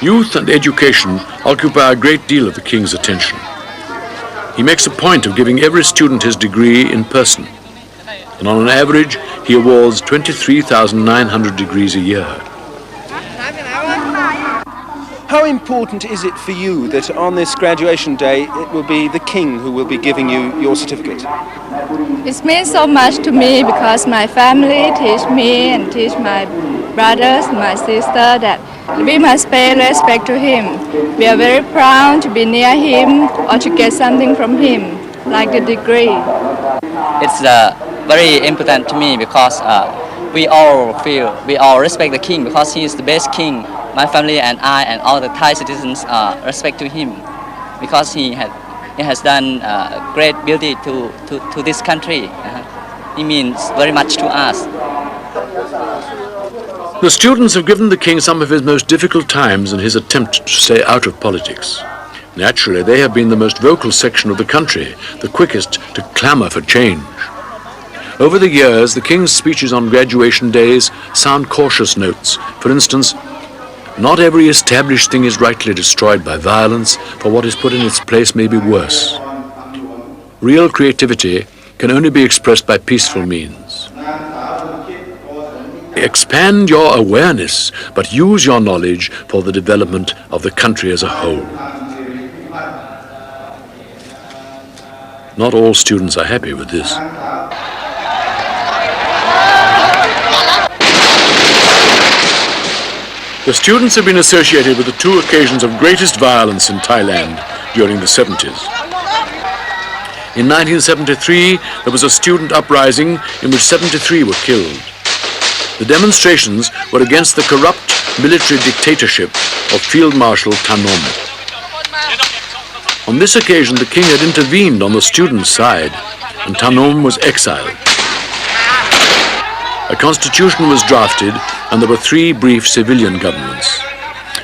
Youth and education occupy a great deal of the King's attention. He makes a point of giving every student his degree in person, and on an average, he awards 23,900 degrees a year. How important is it for you that on this graduation day it will be the King who will be giving you your certificate? It means so much to me because my family teach me and teach my brothers and my sister that we must pay respect to him. We are very proud to be near him or to get something from him, like the degree. It's very important to me because we all respect the king because he is the best king. My family and I and all the Thai citizens respect to him because he has done great beauty to this country. He means very much to us. The students have given the king some of his most difficult times in his attempt to stay out of politics. Naturally, they have been the most vocal section of the country, the quickest to clamour for change. Over the years, the king's speeches on graduation days sound cautious notes. For instance, not every established thing is rightly destroyed by violence, for what is put in its place may be worse. Real creativity can only be expressed by peaceful means. Expand your awareness, but use your knowledge for the development of the country as a whole. Not all students are happy with this. The students have been associated with the two occasions of greatest violence in Thailand during the 70s. In 1973, there was a student uprising in which 73 were killed. The demonstrations were against the corrupt military dictatorship of Field Marshal Thanom. On this occasion, the king had intervened on the students' side, and Thanom was exiled. A constitution was drafted, and there were 3 brief civilian governments.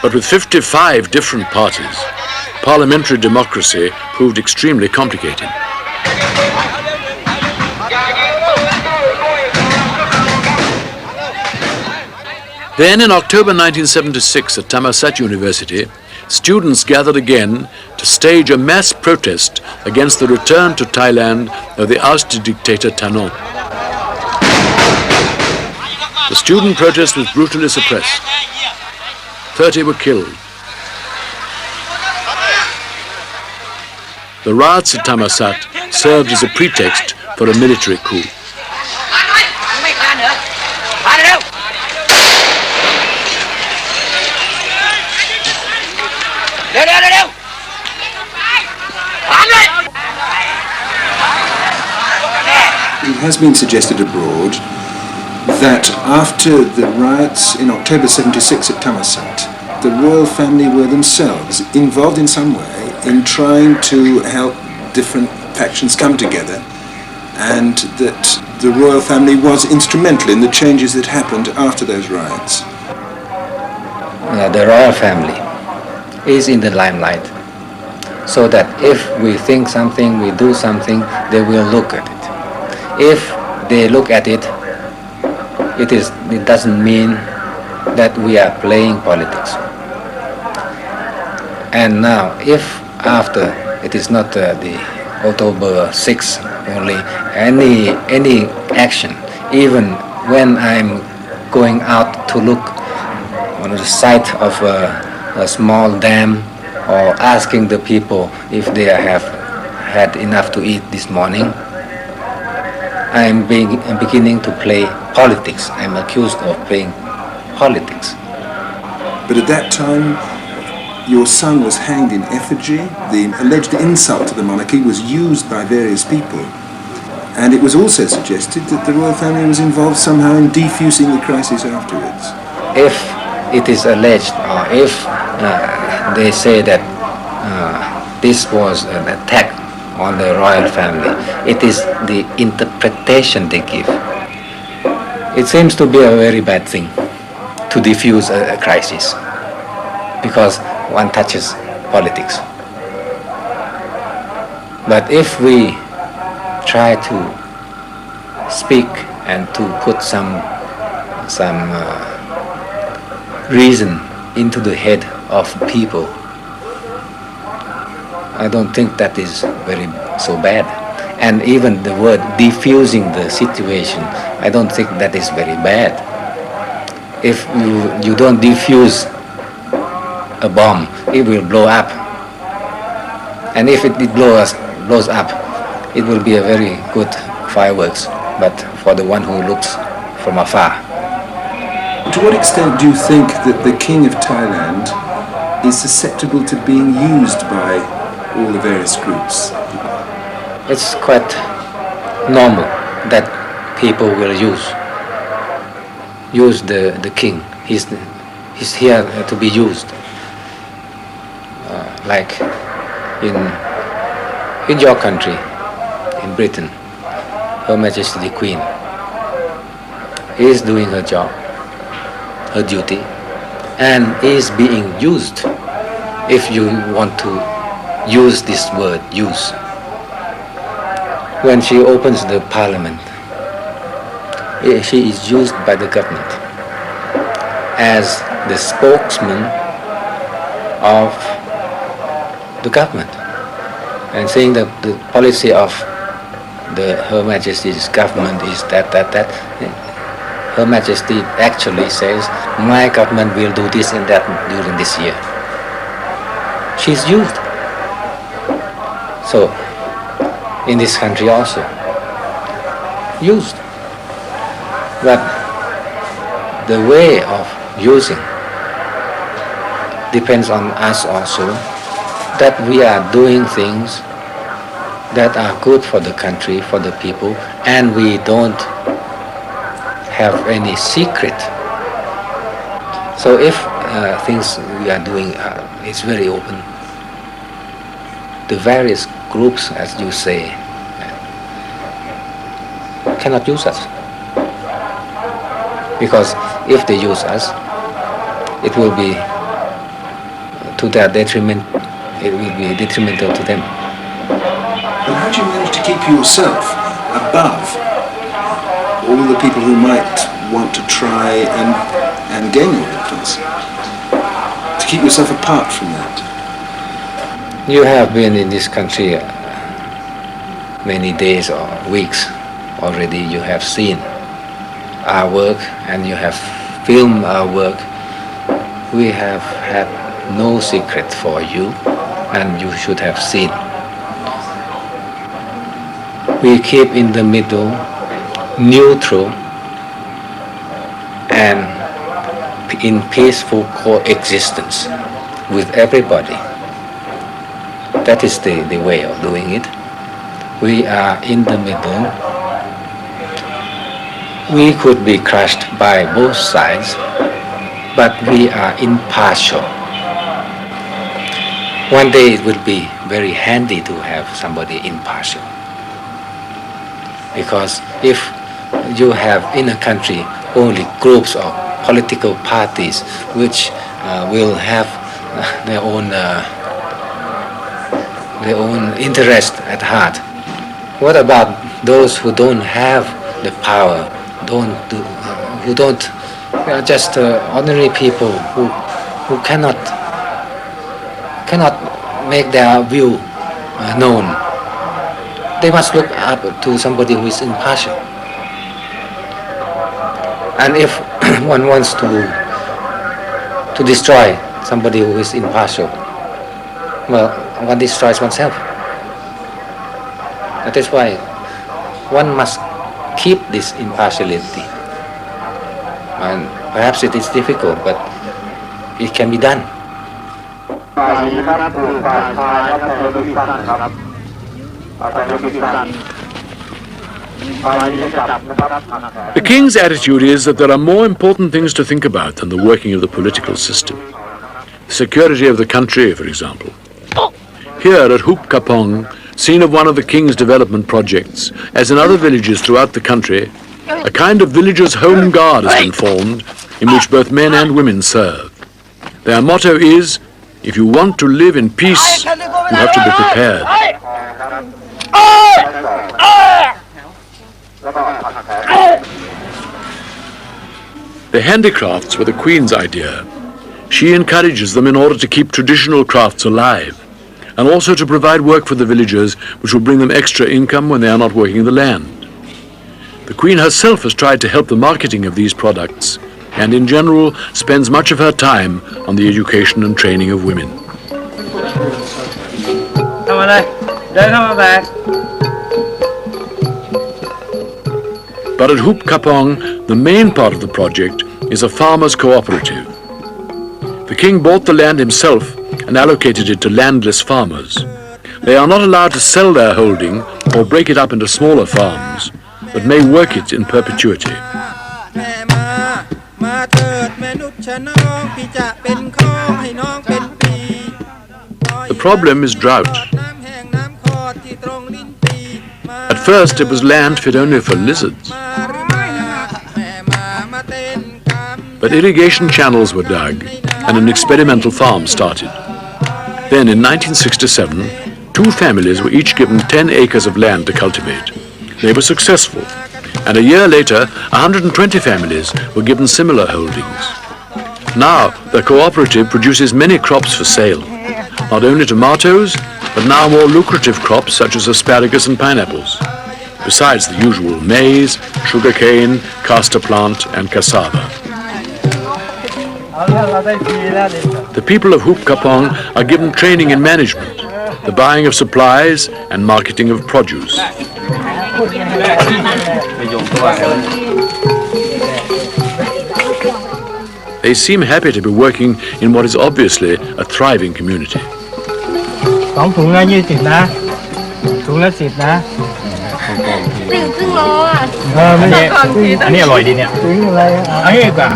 But with 55 different parties, parliamentary democracy proved extremely complicated. Then in October 1976 at Thammasat University, students gathered again to stage a mass protest against the return to Thailand of the ousted dictator Thanom. The student protest was brutally suppressed. 30 were killed. The riots at Thammasat served as a pretext for a military coup. It has been suggested abroad that after the riots in October 76 at Thammasat, the royal family were themselves involved in some way in trying to help different factions come together, and that the royal family was instrumental in the changes that happened after those riots. The royal family is in the limelight, so that if we think something, we do something, they will look at it. If they look at it, it doesn't mean that we are playing politics. And now, if after it is not the October 6 only, any action, even when I'm going out to look on the site of a small dam, or asking the people if they have had enough to eat this morning, I'm beginning to play politics. I'm accused of playing politics. But at that time, your son was hanged in effigy. The alleged insult to the monarchy was used by various people. And it was also suggested that the royal family was involved somehow in defusing the crisis afterwards. If it is alleged, or if they say that this was an attack on the royal family, it is the interpretation they give. It seems to be a very bad thing to diffuse a crisis, because one touches politics. But if we try to speak and to put some reason into the head of people. I don't think that is very so bad. And even the word diffusing the situation, I don't think that is very bad. If you don't diffuse a bomb, it will blow up. And if it blows up, it will be a very good fireworks, but for the one who looks from afar. To what extent do you think that the King of Thailand is susceptible to being used by all the various groups? It's quite normal that people will use the king. He's here to be used. Like in your country, in Britain, Her Majesty the Queen is doing her job, her duty, and is being used. If you want to use this word, use. When she opens the parliament, she is used by the government as the spokesman of the government, and saying that the policy of Her Majesty's government is that. Her Majesty actually says, my government will do this and that during this year. She's used. So, in this country also, used. But the way of using depends on us also, that we are doing things that are good for the country, for the people, and we don't have any secret. So if things we are doing is very open, the various groups, as you say, cannot use us. Because if they use us, it will be to their detriment, it will be detrimental to them. And how do you manage to keep yourself above all the people who might want to try and gain your influence? To keep yourself apart from that? You have been in this country many days or weeks already. You have seen our work and you have filmed our work. We have had no secret for you, and you should have seen. We keep in the middle, neutral, and in peaceful coexistence with everybody. That is the way of doing it. We are in the middle. We could be crushed by both sides, but we are impartial. One day it will be very handy to have somebody impartial. Because if you have in a country only groups of political parties which will have their own interest at heart, what about those who don't have the power, who don't, they are just ordinary people who cannot make their view known? They must look up to somebody who is impartial. And if one wants to destroy somebody who is impartial, well, one destroys oneself. That is why one must keep this impartiality. And perhaps it is difficult, but it can be done. The king's attitude is that there are more important things to think about than the working of the political system. The security of the country, for example. Here at Hoop Kapong, scene of one of the king's development projects, as in other villages throughout the country, a kind of villagers' home guard has been formed in which both men and women serve. Their motto is, if you want to live in peace, you have to be prepared. The handicrafts were the Queen's idea. She encourages them in order to keep traditional crafts alive, and also to provide work for the villagers which will bring them extra income when they are not working the land. The Queen herself has tried to help the marketing of these products, and in general spends much of her time on the education and training of women. But at Hoop Kapong, the main part of the project is a farmers' cooperative. The king bought the land himself and allocated it to landless farmers. They are not allowed to sell their holding or break it up into smaller farms, but may work it in perpetuity. The problem is drought. At first it was land fit only for lizards. But irrigation channels were dug and an experimental farm started. Then in 1967, 2 families were each given 10 acres of land to cultivate. They were successful, and a year later 120 families were given similar holdings. Now the cooperative produces many crops for sale, not only tomatoes, but now more lucrative crops such as asparagus and pineapples, besides the usual maize, sugarcane, castor plant and cassava. The people of Hoop Kapong are given training in management, the buying of supplies and marketing of produce. They seem happy to be working in what is obviously a thriving community. 2 ถุงละ20นะถุงละ10นะครึ่งโลอ่ะ ไม่ใช่อันนี้อร่อยดีเนี่ยถุงอะไรอันนี้กว่า